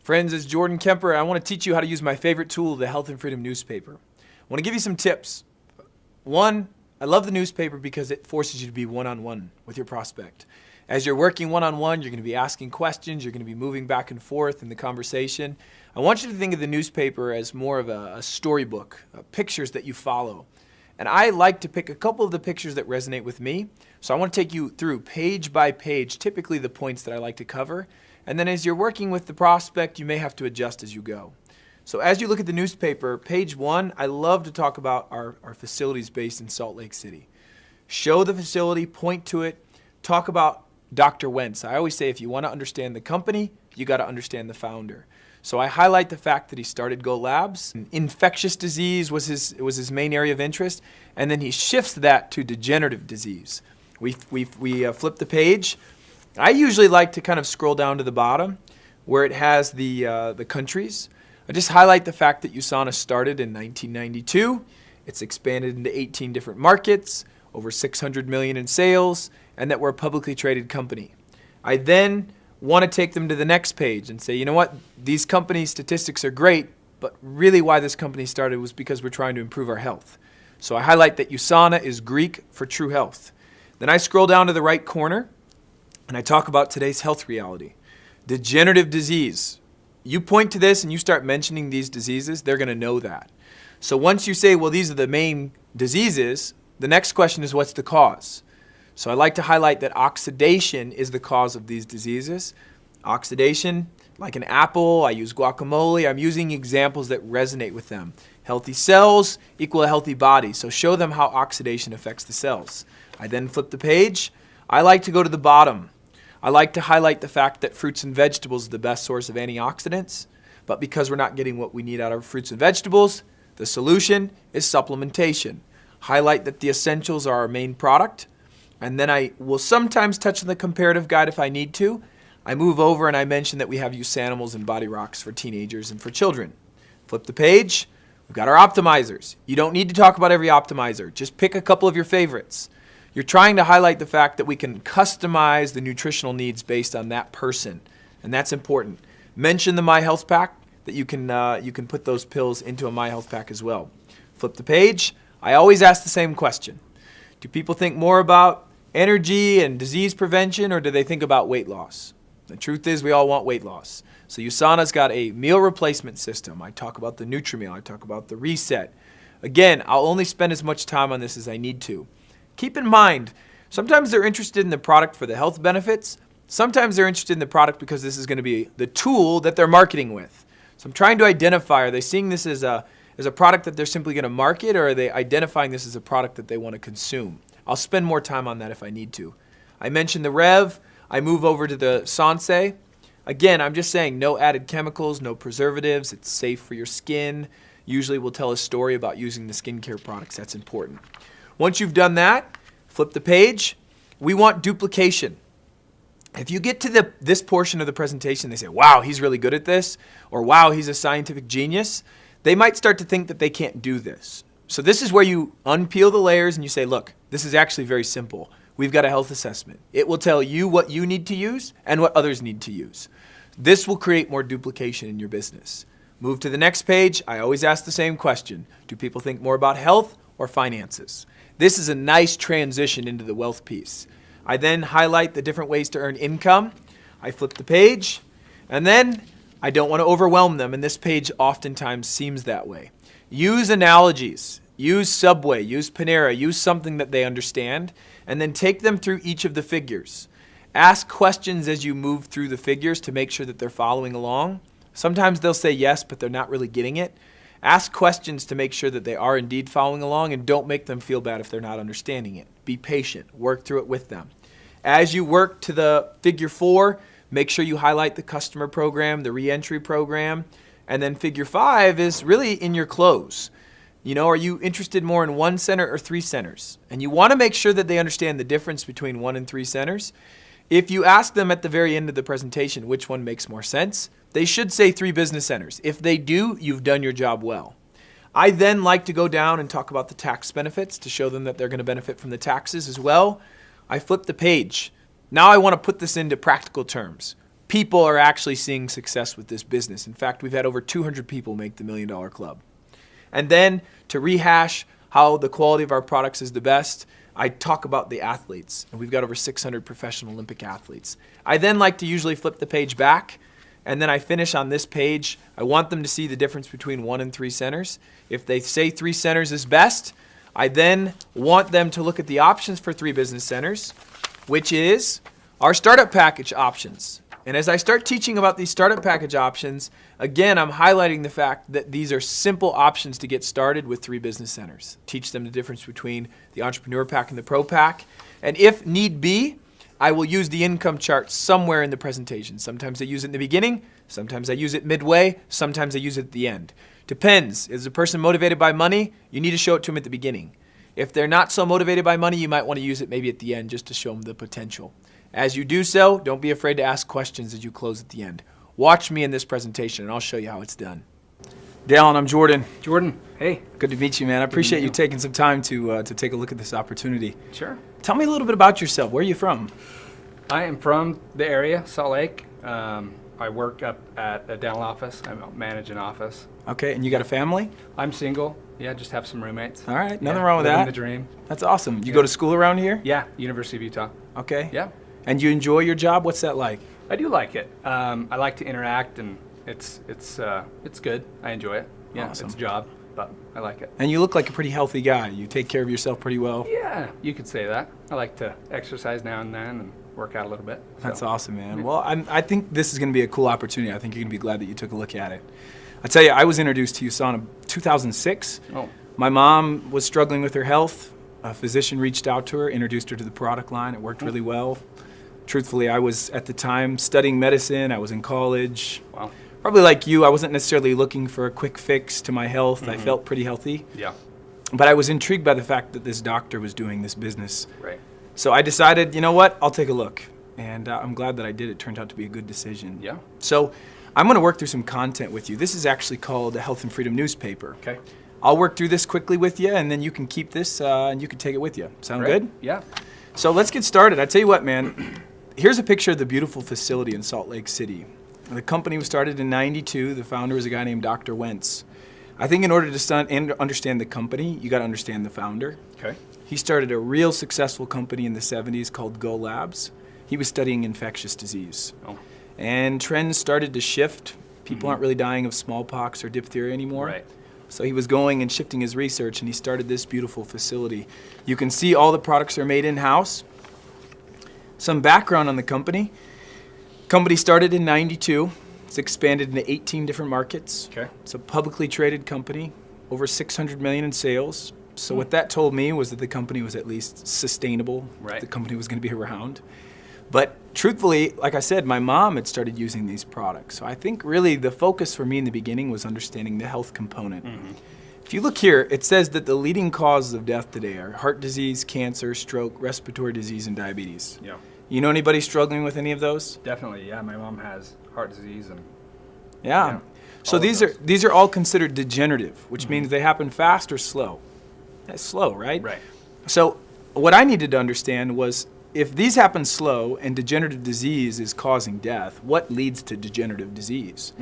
Friends, it's Jordan Kemper. I want to teach you how to use my favorite tool, the Health and Freedom newspaper. I want to give you some tips. One, I love the newspaper because it forces you to be one-on-one with your prospect. As you're working one-on-one, you're going to be asking questions, you're going to be moving back and forth in the conversation. I want you to think of the newspaper as more of a storybook, pictures that you follow. And I like to pick a couple of the pictures that resonate with me. So I want to take you through page by page, typically the points that I like to cover. And then as you're working with the prospect, you may have to adjust as you go. So as you look at the newspaper, page 1, I love to talk about our facilities based in Salt Lake City. Show the facility, point to it, talk about Dr. Wentz. I always say if you want to understand the company, you got to understand the founder. So I highlight the fact that he started Go Labs. Infectious disease was his main area of interest, and then he shifts that to degenerative disease. We flip the page. I usually like to kind of scroll down to the bottom where it has the countries. I just highlight the fact that USANA started in 1992. It's expanded into 18 different markets, over 600 million in sales, and that we're a publicly traded company. I then want to take them to the next page and say, you know what, these company statistics are great, but really why this company started was because we're trying to improve our health. So I highlight that USANA is Greek for true health. Then I scroll down to the right corner and I talk about today's health reality. Degenerative disease. You point to this and you start mentioning these diseases, they're going to know that. So once you say, well, these are the main diseases, the next question is, what's the cause? So I like to highlight that oxidation is the cause of these diseases. Oxidation, like an apple, I use guacamole, I'm using examples that resonate with them. Healthy cells equal a healthy body, so show them how oxidation affects the cells. I then flip the page. I like to go to the bottom. I like to highlight the fact that fruits and vegetables are the best source of antioxidants, but because we're not getting what we need out of fruits and vegetables, the solution is supplementation. Highlight that the essentials are our main product, and then I will sometimes touch on the comparative guide if I need to. I move over and I mention that we have USANimals and Body Rocks for teenagers and for children. Flip the page. We've got our optimizers. You don't need to talk about every optimizer. Just pick a couple of your favorites. You're trying to highlight the fact that we can customize the nutritional needs based on that person, and that's important. Mention the My Health Pack, that you can put those pills into a My Health Pack as well. Flip the page. I always ask the same question. Do people think more about energy and disease prevention, or do they think about weight loss? The truth is we all want weight loss. So USANA's got a meal replacement system. I talk about the NutriMeal. I talk about the Reset. Again, I'll only spend as much time on this as I need to. Keep in mind, sometimes they're interested in the product for the health benefits. Sometimes they're interested in the product because this is going to be the tool that they're marketing with. So I'm trying to identify, are they seeing this as a product that they're simply going to market, or are they identifying this as a product that they want to consume? I'll spend more time on that if I need to. I mentioned the Rev. I move over to the Sanse. Again, I'm just saying no added chemicals, no preservatives. It's safe for your skin. Usually we'll tell a story about using the skincare products. That's important. Once you've done that, flip the page. We want duplication. If you get to this portion of the presentation, they say, wow, he's really good at this, or wow, he's a scientific genius, they might start to think that they can't do this. So this is where you unpeel the layers and you say, look, this is actually very simple. We've got a health assessment. It will tell you what you need to use and what others need to use. This will create more duplication in your business. Move to the next page. I always ask the same question. Do people think more about health or finances? This is a nice transition into the wealth piece. I then highlight the different ways to earn income. I flip the page, and then I don't want to overwhelm them, and this page oftentimes seems that way. Use analogies. Use Subway, use Panera, use something that they understand, and then take them through each of the figures. Ask questions as you move through the figures to make sure that they're following along. Sometimes they'll say yes, but they're not really getting it. Ask questions to make sure that they are indeed following along, and don't make them feel bad if they're not understanding it. Be patient. Work through it with them. As you work to the figure 4, make sure you highlight the customer program, the reentry program, and then figure 5 is really in your close. You know, are you interested more in 1 center or 3 centers? And you want to make sure that they understand the difference between 1 and 3 centers. If you ask them at the very end of the presentation which one makes more sense, they should say 3 business centers. If they do, you've done your job well. I then like to go down and talk about the tax benefits to show them that they're going to benefit from the taxes as well. I flip the page. Now I want to put this into practical terms. people are actually seeing success with this business. In fact, we've had over 200 people make the $1 Million Club. And then to rehash how the quality of our products is the best, I talk about the athletes. And we've got over 600 professional Olympic athletes. I then like to usually flip the page back, and then I finish on this page. I want them to see the difference between 1 and 3 centers. If they say 3 centers is best, I then want them to look at the options for 3 business centers, which is our startup package options. And as I start teaching about these startup package options, again, I'm highlighting the fact that these are simple options to get started with 3 business centers. Teach them the difference between the Entrepreneur Pack and the Pro Pack. And if need be, I will use the income chart somewhere in the presentation. Sometimes I use it in the beginning, sometimes I use it midway, sometimes I use it at the end. Depends. Is a person motivated by money? You need to show it to them at the beginning. If they're not so motivated by money, you might want to use it maybe at the end just to show them the potential. As you do so, don't be afraid to ask questions as you close at the end. Watch me in this presentation, and I'll show you how it's done. Dallin, I'm Jordan. Jordan, hey. Good to meet you, man. I appreciate you taking some time to take a look at this opportunity. Sure. Tell me a little bit about yourself. Where are you from? I am from the area, Salt Lake. I work up at a dental office. I manage an office. Okay, and you got a family? I'm single. Yeah, just have some roommates. All right, nothing wrong with that. Living the dream. That's awesome. You go to school around here? Yeah, University of Utah. Okay. Yeah. And you enjoy your job? What's that like? I do like it. I like to interact, and it's good. I enjoy it. Yeah, Awesome. It's a job, but I like it. And you look like a pretty healthy guy. You take care of yourself pretty well. Yeah, you could say that. I like to exercise now and then and work out a little bit. That's so. awesome, man. Yeah. Well, I think this is going to be a cool opportunity. I think you're going to be glad that you took a look at it. I tell you, I was introduced to USANA in 2006. Oh. My mom was struggling with her health. A physician reached out to her, introduced her to the product line. It worked really well. Truthfully, I was at the time studying medicine. I was in college. Wow. Probably like you, I wasn't necessarily looking for a quick fix to my health. I felt pretty healthy. Yeah. But I was intrigued by the fact that this doctor was doing this business. Right. So I decided, you know what, I'll take a look. And I'm glad that I did. It turned out to be a good decision. Yeah. So I'm going to work through some content with you. This is actually called a Health and Freedom newspaper. Okay. I'll work through this quickly with you, and then you can keep this and you can take it with you. Sound Right. good? Yeah. So let's get started. I tell you what, man. Here's a picture of the beautiful facility in Salt Lake City. The company was started in '92. The founder was a guy named Dr. Wentz. I think in order to understand the company, you got to understand the founder. Okay. He started a real successful company in the 70s called Go Labs. He was studying infectious disease. Oh. And trends started to shift. People aren't really dying of smallpox or diphtheria anymore. Right. So he was going and shifting his research, and he started this beautiful facility. You can see all the products are made in-house. Some background on the company. Company started in '92. It's expanded into 18 different markets. Okay. It's a publicly traded company, over $600 million in sales. So what that told me was that the company was at least sustainable. Right. The company was going to be around. But truthfully, like I said, my mom had started using these products. So I think really the focus for me in the beginning was understanding the health component. If you look here, it says that the leading causes of death today are heart disease, cancer, stroke, respiratory disease, and diabetes. Yeah. You know anybody struggling with any of those? Definitely. Yeah. My mom has heart disease and. Yeah. So all of these are all considered degenerative, which means they happen fast or slow. That's slow, right? Right. So what I needed to understand was if these happen slow and degenerative disease is causing death, what leads to degenerative disease?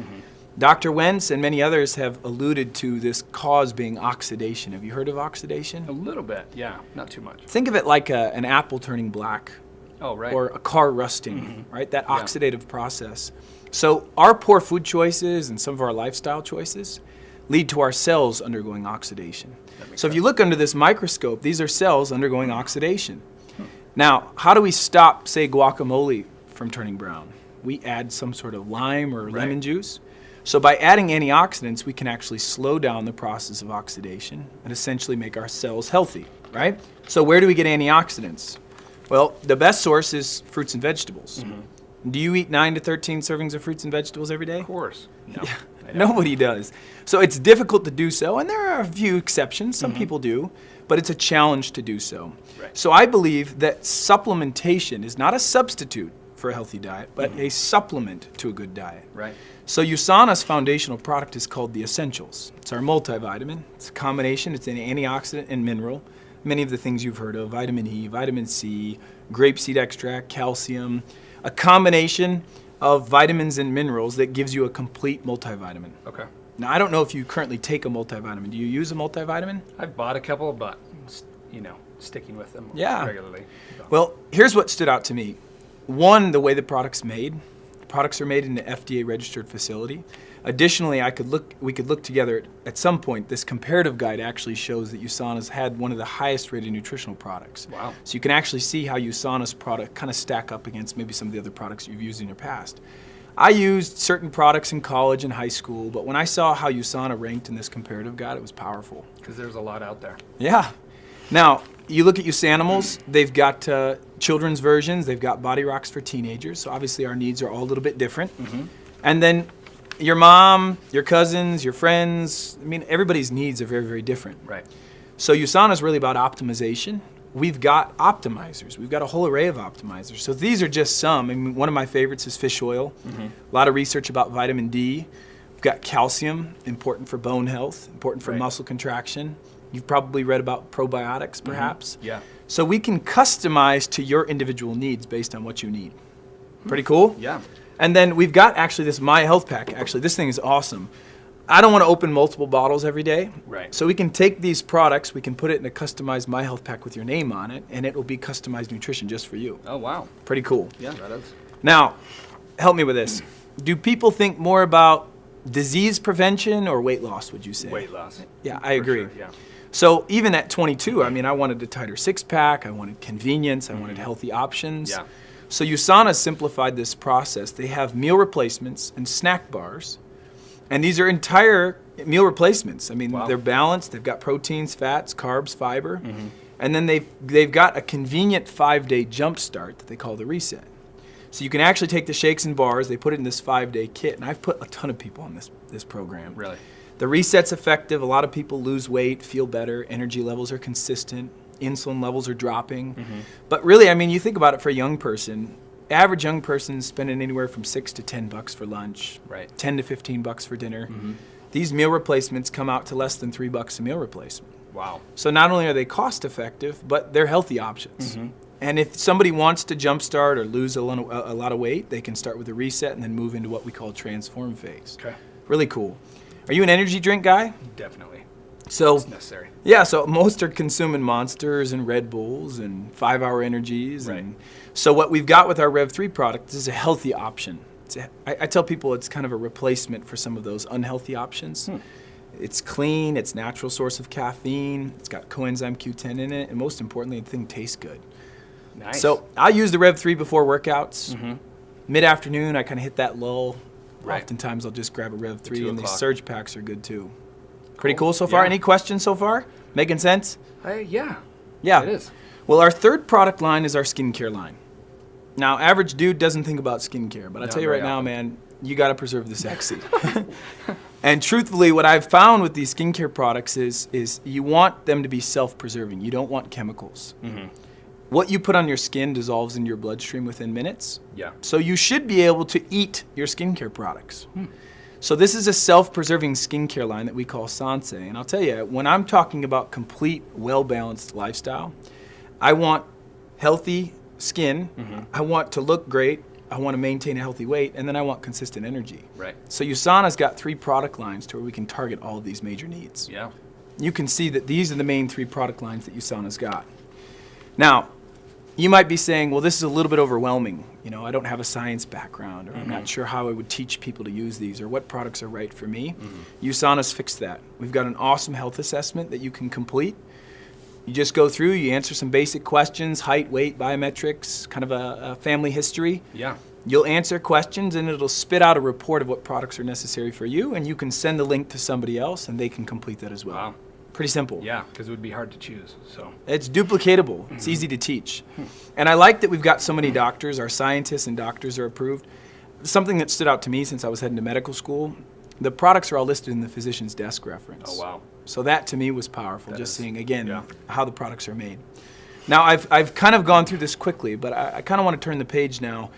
Dr. Wentz and many others have alluded to this cause being oxidation. Have you heard of oxidation? A little bit. Yeah. Not too much. Think of it like an apple turning black. Oh, right. Or a car rusting, right? That oxidative process. So our poor food choices and some of our lifestyle choices lead to our cells undergoing oxidation. So if you look under this microscope, these are cells undergoing oxidation. Now, how do we stop, say, guacamole from turning brown? We add some sort of lime or lemon juice. So by adding antioxidants, we can actually slow down the process of oxidation and essentially make our cells healthy, right? So where do we get antioxidants? Well, the best source is fruits and vegetables. Do you eat 9 to 13 servings of fruits and vegetables every day? Of course. No. Nobody does. So it's difficult to do so, and there are a few exceptions. Some people do, but it's a challenge to do so. Right. So I believe that supplementation is not a substitute for a healthy diet, but a supplement to a good diet. Right. So USANA's foundational product is called the Essentials. It's our multivitamin. It's a combination. It's an antioxidant and mineral. Many of the things you've heard of, vitamin E, vitamin C, grapeseed extract, calcium, a combination of vitamins and minerals that gives you a complete multivitamin. Okay. Now, I don't know if you currently take a multivitamin. Do you use a multivitamin? I've bought a couple, but, sticking with them regularly. So. Well, here's what stood out to me. One, the way the product's made. The products are made in an FDA-registered facility. Additionally, we could look together at some point. This comparative guide actually shows that USANA's had one of the highest rated nutritional products. Wow. So you can actually see how USANA's product kind of stack up against maybe some of the other products you've used in your past. I used certain products in college and high school, but when I saw how USANA ranked in this comparative guide, it was powerful. Because there's a lot out there. Yeah. Now, you look at USANimals, they've got children's versions, they've got body rocks for teenagers, so obviously our needs are all a little bit different. Mm-hmm. And then your mom, your cousins, your friends, everybody's needs are very, very different. Right. So USANA is really about optimization. We've got optimizers. We've got a whole array of optimizers. So these are just some. One of my favorites is fish oil. Mm-hmm. A lot of research about vitamin D. We've got calcium, important for bone health, important for muscle contraction. You've probably read about probiotics, perhaps. Mm-hmm. Yeah. So we can customize to your individual needs based on what you need. Pretty cool? Yeah. And then we've got actually this My Health Pack. Actually, this thing is awesome. I don't want to open multiple bottles every day. Right. So we can take these products, we can put it in a customized My Health Pack with your name on it, and it will be customized nutrition just for you. Oh, wow. Pretty cool. Yeah, that is. Now, help me with this. Do people think more about disease prevention or weight loss, would you say? Weight loss. Yeah, I agree. Sure, yeah. So even at 22, I wanted a tighter six-pack, I wanted convenience, I wanted healthy options. Yeah. So USANA simplified this process. They have meal replacements and snack bars. And these are entire meal replacements. Wow. They're balanced. They've got proteins, fats, carbs, fiber. Mm-hmm. And then they've got a convenient 5-day jump start that they call the reset. So you can actually take the shakes and bars. They put it in this 5-day kit. And I've put a ton of people on this program. Really? The reset's effective. A lot of people lose weight, feel better. Energy levels are consistent. Insulin levels are dropping. Mm-hmm. But really, you think about it for a young person. Average young person spending anywhere from $6 to $10 for lunch, right. $10 to $15 for dinner. Mm-hmm. These meal replacements come out to less than $3 a meal replacement. Wow. So not only are they cost effective, but they're healthy options. Mm-hmm. And if somebody wants to jumpstart or lose a lot of weight, they can start with a reset and then move into what we call transform phase. Okay. Really cool. Are you an energy drink guy? Definitely. So it's necessary. Yeah, so most are consuming Monsters and Red Bulls and 5-hour energies. Right. And so what we've got with our Rev 3 product is a healthy option. I tell people it's kind of a replacement for some of those unhealthy options. It's clean, it's natural source of caffeine, it's got coenzyme Q10 in it, and most importantly, the thing tastes good. Nice. So I use the Rev 3 before workouts. Mm-hmm. Mid-afternoon, I kind of hit that lull. Right. Oftentimes I'll just grab a Rev 3, 2 and these o'clock. surge packs are good too. Pretty cool so far? Yeah. Any questions so far? Making sense? Yeah. Yeah. It is. Well, our third product line is our skincare line. Now, average dude doesn't think about skincare, but I'll tell you right now, man, you got to preserve the sexy. And truthfully, what I've found with these skincare products is you want them to be self-preserving. You don't want chemicals. Mm-hmm. What you put on your skin dissolves in your bloodstream within minutes. Yeah. So you should be able to eat your skincare products. So this is a self-preserving skincare line that we call Sansei. And I'll tell you, when I'm talking about complete, well-balanced lifestyle, I want healthy skin, I want to look great, I want to maintain a healthy weight, and then I want consistent energy. Right. So USANA's got 3 product lines to where we can target all of these major needs. Yeah. You can see that these are the main 3 product lines that USANA's got. Now, you might be saying, well, this is a little bit overwhelming. I don't have a science background, or I'm not sure how I would teach people to use these, or what products are right for me. USANA's fixed that. We've got an awesome health assessment that you can complete. You just go through, you answer some basic questions, height, weight, biometrics, kind of a family history. Yeah. You'll answer questions, and it'll spit out a report of what products are necessary for you, and you can send the link to somebody else, and they can complete that as well. Wow. Pretty simple. Yeah, because it would be hard to choose. So It's duplicatable. It's easy to teach. And I like that we've got so many doctors. Our scientists and doctors are approved. Something that stood out to me since I was heading to medical school, the products are all listed in the physician's desk reference. Oh, wow. So that to me was powerful, That just is, seeing, again, yeah. how the products are made. Now, I've kind of gone through this quickly, but I kind of want to turn the page now.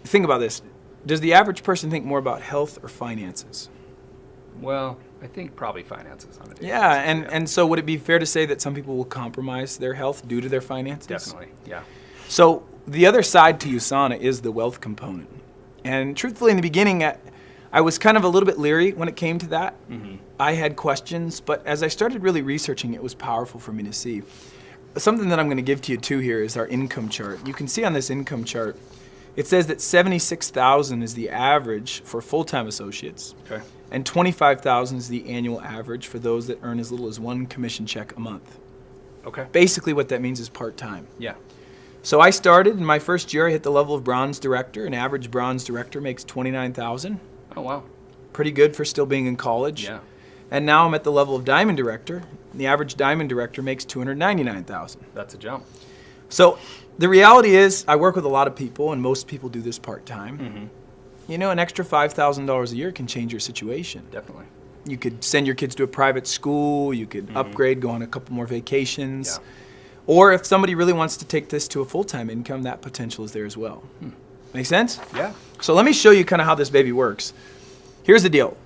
Think about this. Does the average person think more about health or finances? Well, I think probably finances on it. Yeah, and so would it be fair to say that some people will compromise their health due to their finances? Definitely, yeah. So the other side to USANA is the wealth component. And truthfully, in the beginning, I was kind of a little bit leery when it came to that. I had questions, but as I started really researching, it was powerful for me to see. Something that I'm going to give to you too here is our income chart. You can see on this income chart, it says that $76,000 is the average for full-time associates, Okay. and $25,000 is the annual average for those that earn as little as one commission check a month. Okay. Basically, what that means is part-time. Yeah. So I started in my first year. I hit the level of bronze director. An average bronze director makes $29,000. Oh, wow. Pretty good for still being in college. Yeah. And now I'm at the level of diamond director. The average diamond director makes $299,000. That's a jump. So the reality is, I work with a lot of people, and most people do this part-time. You know, an extra $5,000 a year can change your situation. Definitely. You could send your kids to a private school. You could upgrade, go on a couple more vacations. Yeah. Or if somebody really wants to take this to a full-time income, that potential is there as well. Make sense? Yeah. So let me show you kind of how this baby works. Here's the deal.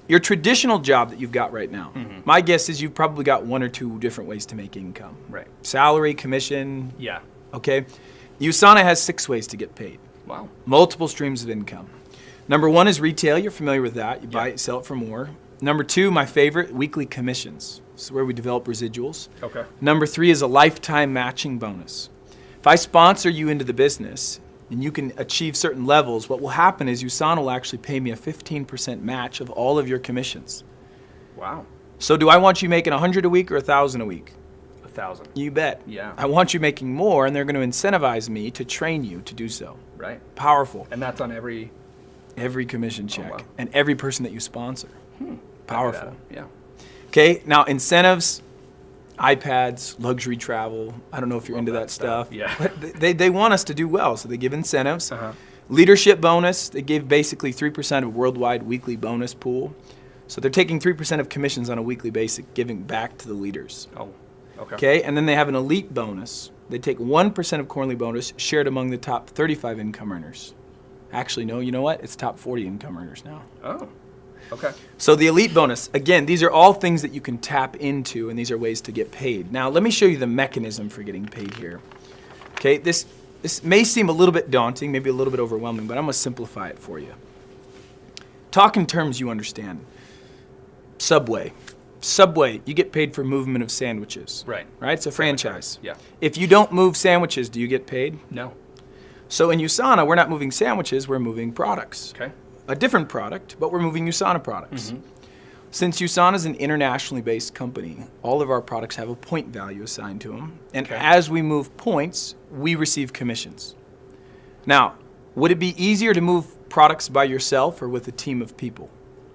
Your traditional job that you've got right now, my guess is you've probably got one or two different ways to make income. Right. Salary, commission, Yeah. okay? USANA has 6 ways to get paid. Wow. Multiple streams of income. Number 1 is retail. You're familiar with that. You buy Yeah. it, sell it for more. Number 2, my favorite, weekly commissions. This is where we develop residuals. Okay. Number 3 is a lifetime matching bonus. If I sponsor you into the business and you can achieve certain levels, what will happen is USANA will actually pay me a 15% match of all of your commissions. Wow. So do I want you making 100 a week or 1,000 a week? 1,000. You bet. Yeah. I want you making more, and they're going to incentivize me to train you to do so. Right. Powerful. And that's on every. Every commission check wow. and every person that you sponsor. Powerful. Yeah. Okay, now incentives, iPads, luxury travel. I don't know if you're Love into that that stuff. Yeah. But they want us to do well, so they give incentives. Uh-huh. Leadership bonus, they give basically 3% of worldwide weekly bonus pool. So they're taking 3% of commissions on a weekly basis, giving back to the leaders. Oh. Okay. Okay, and then they have an elite bonus. They take 1% of quarterly bonus shared among the top 35 income earners. Actually, no, you know what? It's top 40 income earners now. Oh. Okay. So the elite bonus, again, these are all things that you can tap into, and these are ways to get paid. Now, let me show you the mechanism for getting paid here. Okay, this may seem a little bit daunting, maybe a little bit overwhelming, but I'm going to simplify it for you. Talk in terms you understand. Subway, you get paid for movement of sandwiches. Right. Right? It's a franchise. Yeah. If you don't move sandwiches, do you get paid? No. So in USANA, we're not moving sandwiches, we're moving products. Okay. A different product, but we're moving USANA products. Since USANA is an internationally based company, all of our products have a point value assigned to them. And Okay. as we move points, we receive commissions. Now, would it be easier to move products by yourself or with a team of people?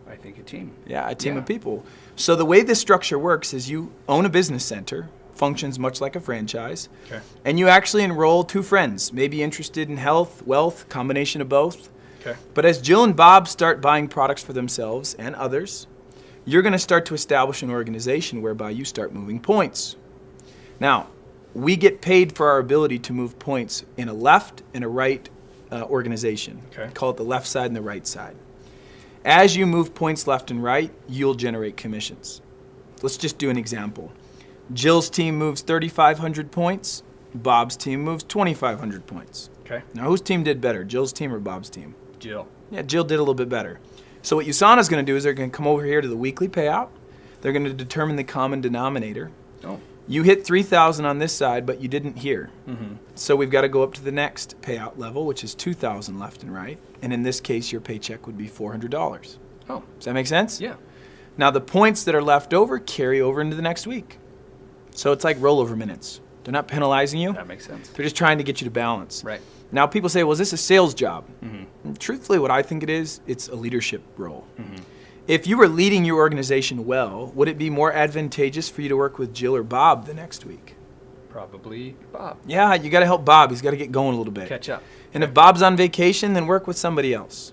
I think a team. Yeah, a team Yeah. of people. So the way this structure works is you own a business center, functions much like a franchise, Okay. and you actually enroll 2 friends, maybe interested in health, wealth, combination of both. Okay. But as Jill and Bob start buying products for themselves and others, you're going to start to establish an organization whereby you start moving points. Now, we get paid for our ability to move points in a left and a right organization. Okay. Call it the left side and the right side. As you move points left and right, you'll generate commissions. Let's just do an example. Jill's team moves 3,500 points. Bob's team moves 2,500 points. Okay. Now, whose team did better, Jill's team or Bob's team? Jill. Yeah, Jill did a little bit better. So what USANA is going to do is they're going to come over here to the weekly payout. They're going to determine the common denominator. Oh. You hit 3,000 on this side, but you didn't here. So we've got to go up to the next payout level, which is 2,000 left and right. And in this case, your paycheck would be $400. Oh. Does that make sense? Yeah. Now the points that are left over carry over into the next week. So it's like rollover minutes. They're not penalizing you. That makes sense. They're just trying to get you to balance. Right. Now people say, well, is this a sales job? And truthfully, what I think it is, it's a leadership role. If you were leading your organization well, would it be more advantageous for you to work with Jill or Bob the next week? Probably Bob. Yeah, you got to help Bob. He's got to get going a little bit. Catch up. And if Bob's on vacation, then work with somebody else.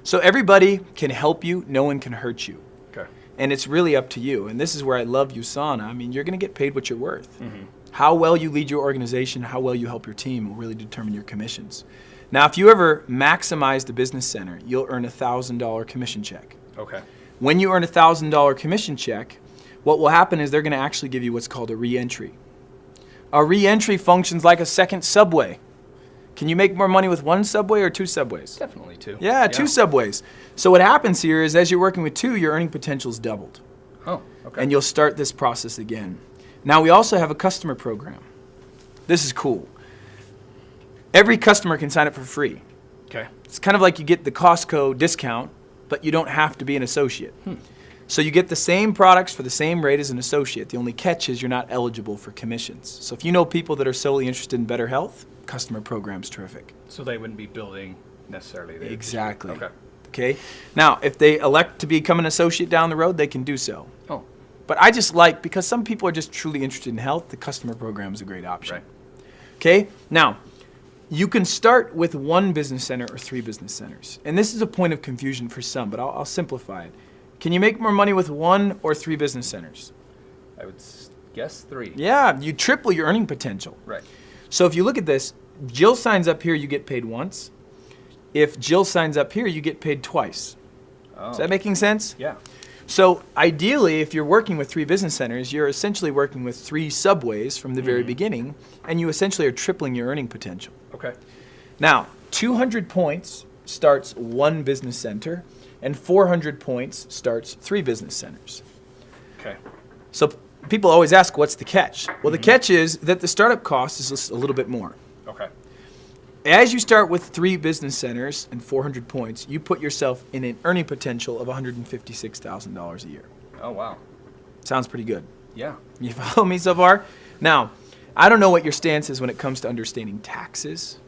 So everybody can help you. No one can hurt you. Okay. And it's really up to you. And this is where I love USANA. I mean, you're going to get paid what you're worth. How well you lead your organization, how well you help your team will really determine your commissions. Now, if you ever maximize the business center, you'll earn a $1,000 commission check. Okay. When you earn a $1,000 commission check, what will happen is they're going to actually give you what's called a re-entry. A re-entry functions like a second Subway. Can you make more money with one subway or two subways? Definitely two. Yeah, two subways. So what happens here is as you're working with two, your earning potential is doubled. Oh, okay. And you'll start this process again. Now, we also have a customer program. This is cool. Every customer can sign up for free. Okay. It's kind of like you get the Costco discount, but you don't have to be an associate. So you get the same products for the same rate as an associate. The only catch is you're not eligible for commissions. So if you know people that are solely interested in better health, customer program's terrific. So they wouldn't be building necessarily. Exactly. Okay. Okay. Now, if they elect to become an associate down the road, they can do so. Oh. But I just like, because some people are just truly interested in health, the customer program is a great option. Right. Okay. Now, you can start with one business center or three business centers. And this is a point of confusion for some, but I'll simplify it. Can you make more money with one or three business centers? I would guess three. Yeah, you triple your earning potential. Right. So if you look at this, Jill signs up here, you get paid once. If Jill signs up here, you get paid twice. Oh. Is that making sense? Yeah. So ideally, if you're working with three business centers, you're essentially working with three subways from the very beginning, and you essentially are tripling your earning potential. Okay. Now, 200 points starts one business center, and 400 points starts three business centers. Okay. So people always ask, what's the catch? Well, the catch is that the startup cost is just a little bit more. Okay. As you start with three business centers and 400 points, you put yourself in an earning potential of $156,000 a year. Oh, wow. Sounds pretty good. Yeah. You follow me so far? Now, I don't know what your stance is when it comes to understanding taxes,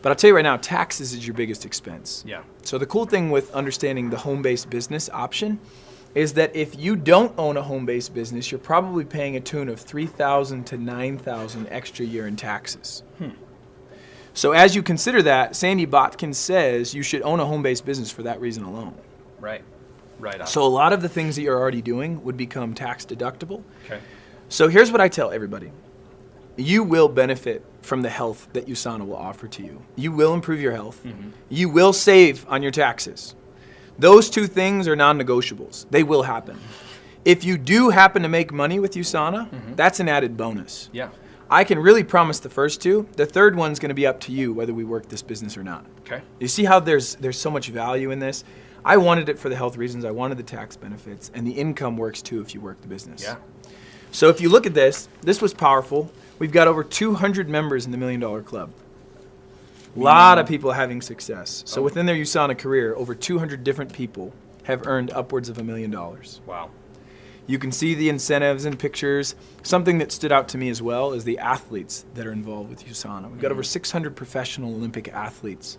but I'll tell you right now, taxes is your biggest expense. Yeah. So the cool thing with understanding the home-based business option is that if you don't own a home-based business, you're probably paying a tune of $3,000 to $9,000 extra a year in taxes. So as you consider that, Sandy Botkin says you should own a home-based business for that reason alone. Right. Right on. So a lot of the things that you're already doing would become tax deductible. Okay. So here's what I tell everybody. You will benefit from the health that USANA will offer to you. You will improve your health. You will save on your taxes. Those two things are non-negotiables. They will happen. If you do happen to make money with USANA, that's an added bonus. Yeah. I can really promise the first two. The third one's going to be up to you whether we work this business or not. Okay. You see how there's so much value in this? I wanted it for the health reasons. I wanted the tax benefits, and the income works too if you work the business. Yeah. So if you look at this, this was powerful. We've got over 200 members in the $1 Million Club. A lot of people having success. So within their USANA career, over 200 different people have earned upwards of $1 million. Wow. You can see the incentives and pictures. Something that stood out to me as well is the athletes that are involved with USANA. We've got over 600 professional Olympic athletes.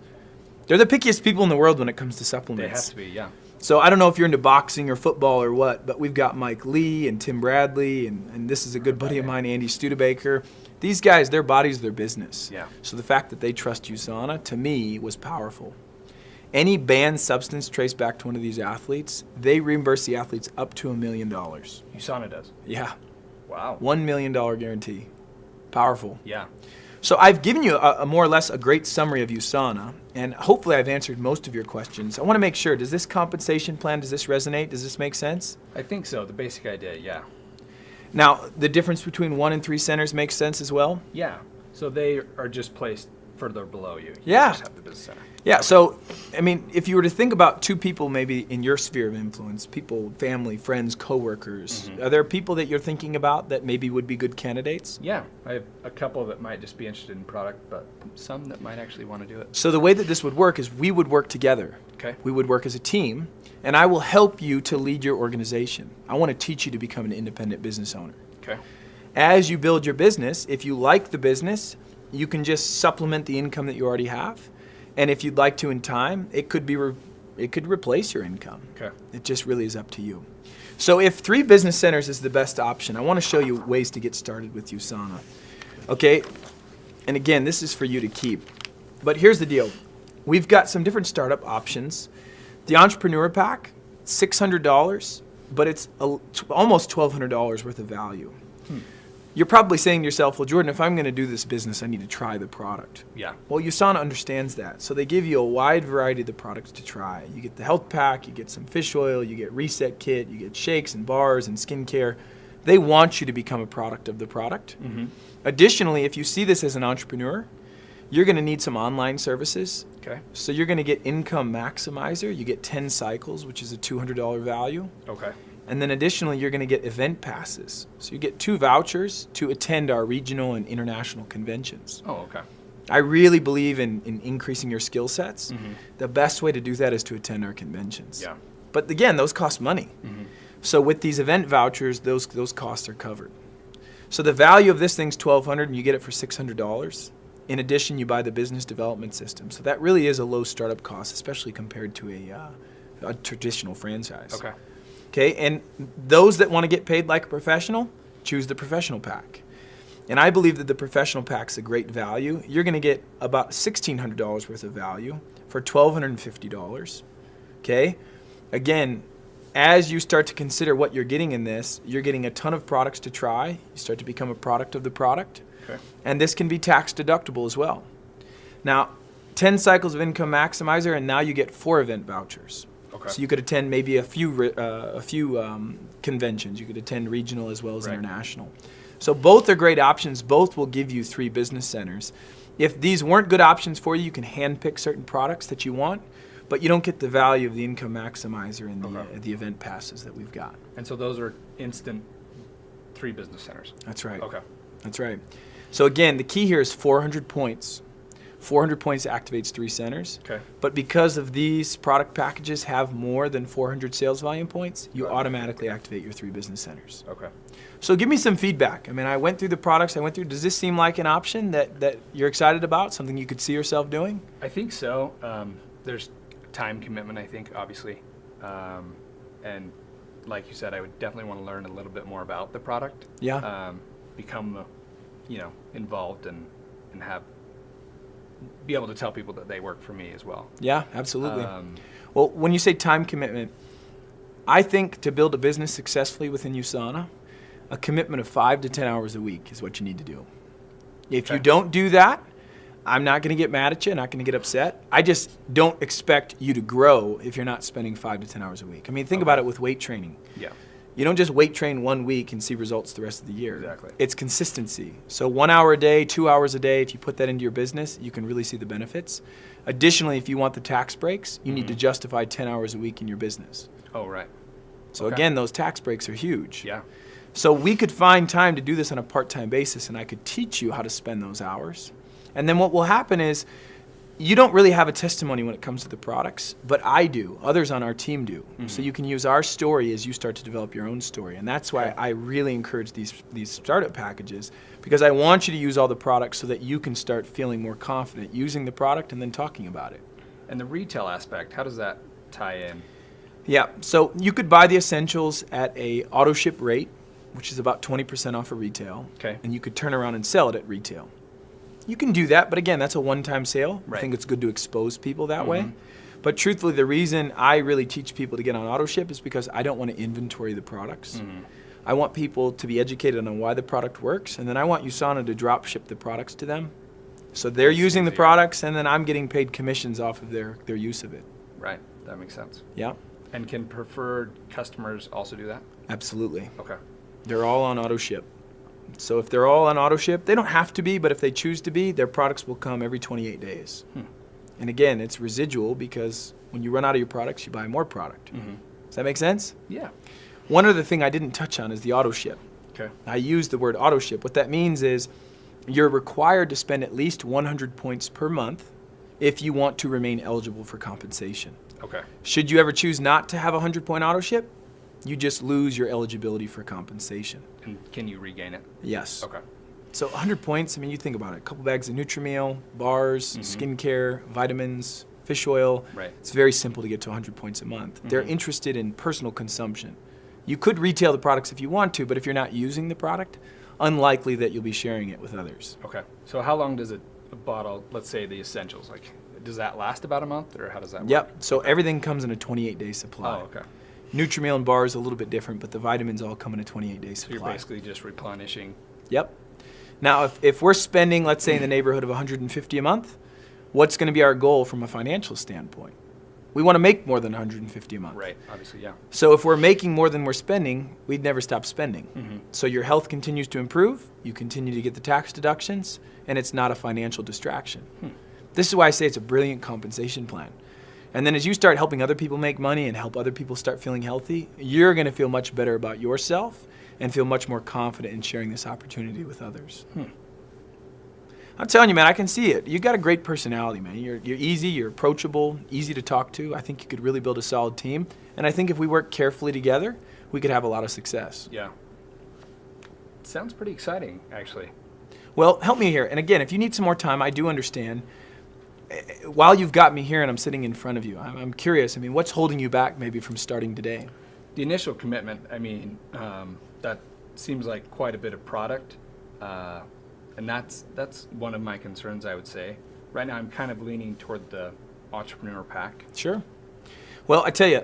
They're the pickiest people in the world when it comes to supplements. They have to be, yeah. So I don't know if you're into boxing or football or what, but we've got Mike Lee and Tim Bradley, and this is a good buddy of mine, Andy Studebaker. These guys, their body's their business. Yeah. So the fact that they trust USANA, to me, was powerful. Any banned substance traced back to one of these athletes, they reimburse the athletes up to $1 million. USANA does. Yeah. Wow. $1 million guarantee. Powerful. Yeah. So I've given you a more or less a great summary of USANA, and hopefully I've answered most of your questions. I want to make sure, does this compensation plan, does this resonate? Does this make sense? I think so. The basic idea, yeah. Now, the difference between 1 and 3 centers makes sense as well? Yeah. So they are just placed further below you. Yeah. You just have the business center. Yeah, so, I mean, if you were to think about two people maybe in your sphere of influence, people, family, friends, coworkers, are there people that you're thinking about that maybe would be good candidates? Yeah. I have a couple that might just be interested in product, but some that might actually want to do it. So the way that this would work is we would work together. Okay. We would work as a team, and I will help you to lead your organization. I want to teach you to become an independent business owner. Okay. As you build your business, if you like the business, you can just supplement the income that you already have. And if you'd like to in time, it could replace your income. Okay. It just really is up to you. So if 3 business centers is the best option, I want to show you ways to get started with USANA. Okay? And again, this is for you to keep. But here's the deal. We've got some different startup options. The Entrepreneur Pack, $600, but it's almost $1,200 worth of value. You're probably saying to yourself, well, Jordan, if I'm going to do this business, I need to try the product. Yeah. Well, USANA understands that. So they give you a wide variety of the products to try. You get the health pack, you get some fish oil, you get reset kit, you get shakes and bars and skincare. They want you to become a product of the product. Additionally, if you see this as an entrepreneur, You're going to need some online services. Okay. So you're going to get Income Maximizer. You get 10 cycles, which is a $200 value. Okay. And then additionally, you're going to get event passes. So you get 2 vouchers to attend our regional and international conventions. Oh, okay. I really believe in increasing your skill sets. Mm-hmm. The best way to do that is to attend our conventions. Yeah. But again, those cost money. Mm-hmm. So with these event vouchers, those costs are covered. So the value of this thing's $1,200, and you get it for $600. In addition, you buy the business development system. So that really is a low startup cost, especially compared to a traditional franchise. Okay. Okay, and those that want to get paid like a professional, choose the professional pack. And I believe that the professional pack's a great value. You're going to get about $1,600 worth of value for $1,250. Okay, again, as you start to consider what you're getting in this, you're getting a ton of products to try. You start to become a product of the product. Okay. And this can be tax deductible as well. Now, 10 cycles of Income Maximizer, and now you get 4 event vouchers. Okay. So you could attend maybe a few conventions. You could attend regional as well as international. So both are great options. Both will give you 3 business centers. If these weren't good options for you, you can handpick certain products that you want, but you don't get the value of the Income Maximizer and the event passes that we've got. And so those are instant 3 business centers. That's right. Okay. That's right. So again, the key here is 400 points. 400 points activates 3 centers. Okay. But because of these product packages have more than 400 sales volume points, you automatically activate your 3 business centers. Okay. So give me some feedback. I mean, I went through the products. Does this seem like an option that you're excited about, something you could see yourself doing? I think so. There's time commitment, I think, obviously. And like you said, I would definitely want to learn a little bit more about the product. Yeah. Become, involved and be able to tell people that they work for me as well. Yeah, absolutely. Well, when you say time commitment, I think to build a business successfully within USANA, a commitment of 5 to 10 hours a week is what you need to do. If you don't do that, I'm not going to get mad at you, not going to get upset. I just don't expect you to grow if you're not spending 5 to 10 hours a week. I mean, think about it with weight training. Yeah. You don't just weight train 1 week and see results the rest of the year. Exactly. It's consistency. So 1 hour a day, 2 hours a day, if you put that into your business, you can really see the benefits. Additionally, if you want the tax breaks, you need to justify 10 hours a week in your business. Oh, right. So again, those tax breaks are huge. Yeah. So we could find time to do this on a part-time basis, and I could teach you how to spend those hours. And then what will happen is you don't really have a testimony when it comes to the products, but I do. Others on our team do. So you can use our story as you start to develop your own story. And that's why I really encourage these startup packages, because I want you to use all the products so that you can start feeling more confident using the product and then talking about it. And the retail aspect, how does that tie in? Yeah, so you could buy the essentials at a auto ship rate, which is about 20% off of retail. Okay. And you could turn around and sell it at retail. You can do that, but again, that's a one-time sale. Right. I think it's good to expose people that way. But truthfully, the reason I really teach people to get on auto ship is because I don't want to inventory the products. I want people to be educated on why the product works, and then I want USANA to drop ship the products to them. So they're using the products, and then I'm getting paid commissions off of their use of it. Right. That makes sense. Yeah. And can preferred customers also do that? Absolutely. Okay. They're all on auto ship. So if they're all on auto ship, they don't have to be, but if they choose to be, their products will come every 28 days. And again, it's residual because when you run out of your products, you buy more product. Does that make sense? Yeah. One other thing I didn't touch on is the auto ship. Okay. I use the word auto ship. What that means is you're required to spend at least 100 points per month if you want to remain eligible for compensation. Okay. Should you ever choose not to have a 100-point auto ship, you just lose your eligibility for compensation. And can you regain it? Yes. Okay. So 100 points, I mean, you think about it. A couple bags of Nutrimeal, bars, skincare, vitamins, fish oil. Right. It's very simple to get to 100 points a month. They're interested in personal consumption. You could retail the products if you want to, but if you're not using the product, unlikely that you'll be sharing it with others. Okay. So how long does a bottle, let's say the essentials, like, does that last about a month, or how does that work? Yep. So everything comes in a 28-day supply. Oh, okay. Nutrimeal and bars a little bit different, but the vitamins all come in a 28-day So supply. you're basically just replenishing. Yep. Now, if we're spending, let's say, in the neighborhood of $150 a month, what's going to be our goal from a financial standpoint? We want to make more than $150 a month. Right, obviously, yeah. So if we're making more than we're spending, we'd never stop spending. Mm-hmm. So your health continues to improve, you continue to get the tax deductions, and it's not a financial distraction. This is why I say it's a brilliant compensation plan. And then as you start helping other people make money and help other people start feeling healthy, you're going to feel much better about yourself and feel much more confident in sharing this opportunity with others. I'm telling you, man, I can see it. You've got a great personality, man. You're easy, you're approachable, easy to talk to. I think you could really build a solid team. And I think if we work carefully together, we could have a lot of success. Yeah. Sounds pretty exciting, actually. Well, help me here. And again, if you need some more time, I do understand. While you've got me here and I'm sitting in front of you, I'm curious. I mean, what's holding you back maybe from starting today? The initial commitment, I mean, that seems like quite a bit of product. And that's one of my concerns, I would say. Right now, I'm kind of leaning toward the entrepreneur pack. Sure. Well, I tell you,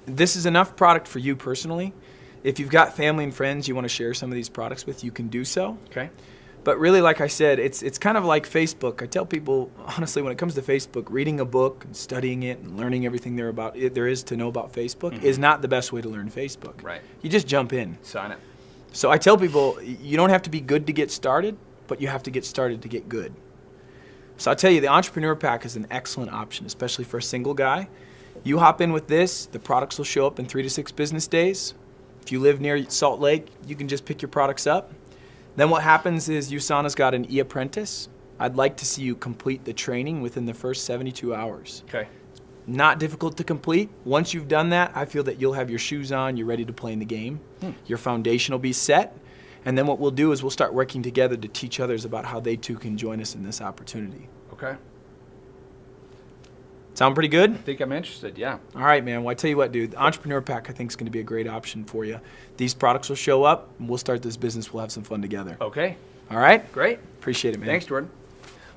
this is enough product for you personally. If you've got family and friends you want to share some of these products with, you can do so. Okay. But really, like I said, it's kind of like Facebook. I tell people, honestly, when it comes to Facebook, reading a book and studying it and learning everything there is to know about Facebook is not the best way to learn Facebook. Right. You just jump in. Sign it. So I tell people, you don't have to be good to get started, but you have to get started to get good. So I'll tell you, the Entrepreneur Pack is an excellent option, especially for a single guy. You hop in with this, the products will show up in 3 to 6 business days. If you live near Salt Lake, you can just pick your products up. Then what happens is USANA's got an e-apprentice. I'd like to see you complete the training within the first 72 hours. Okay. Not difficult to complete. Once you've done that, I feel that you'll have your shoes on, you're ready to play in the game. Your foundation will be set. And then what we'll do is we'll start working together to teach others about how they too can join us in this opportunity. Okay. Sound pretty good? I think I'm interested, yeah. All right, man. Well, I tell you what, dude, the Entrepreneur Pack I think is going to be a great option for you. These products will show up, and we'll start this business. We'll have some fun together. Okay. All right? Great. Appreciate it, man. Thanks, Jordan.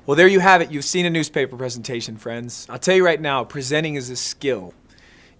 Well, there you have it. You've seen a newspaper presentation, friends. I'll tell you right now, presenting is a skill.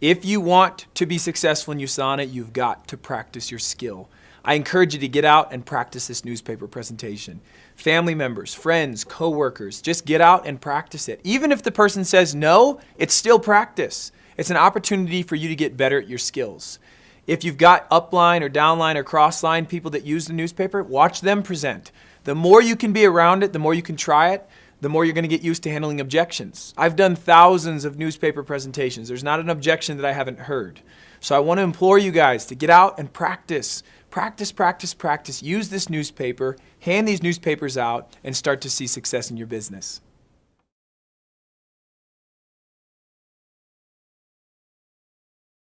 If you want to be successful in USANA, you've got to practice your skill. I encourage you to get out and practice this newspaper presentation. Family members, friends, coworkers, just get out and practice it. Even if the person says no, it's still practice. It's an opportunity for you to get better at your skills. If you've got upline or downline or crossline people that use the newspaper, watch them present. The more you can be around it, the more you can try it, the more you're going to get used to handling objections. I've done thousands of newspaper presentations. There's not an objection that I haven't heard. So I want to implore you guys to get out and practice. Practice, practice, practice. Use this newspaper, hand these newspapers out, and start to see success in your business.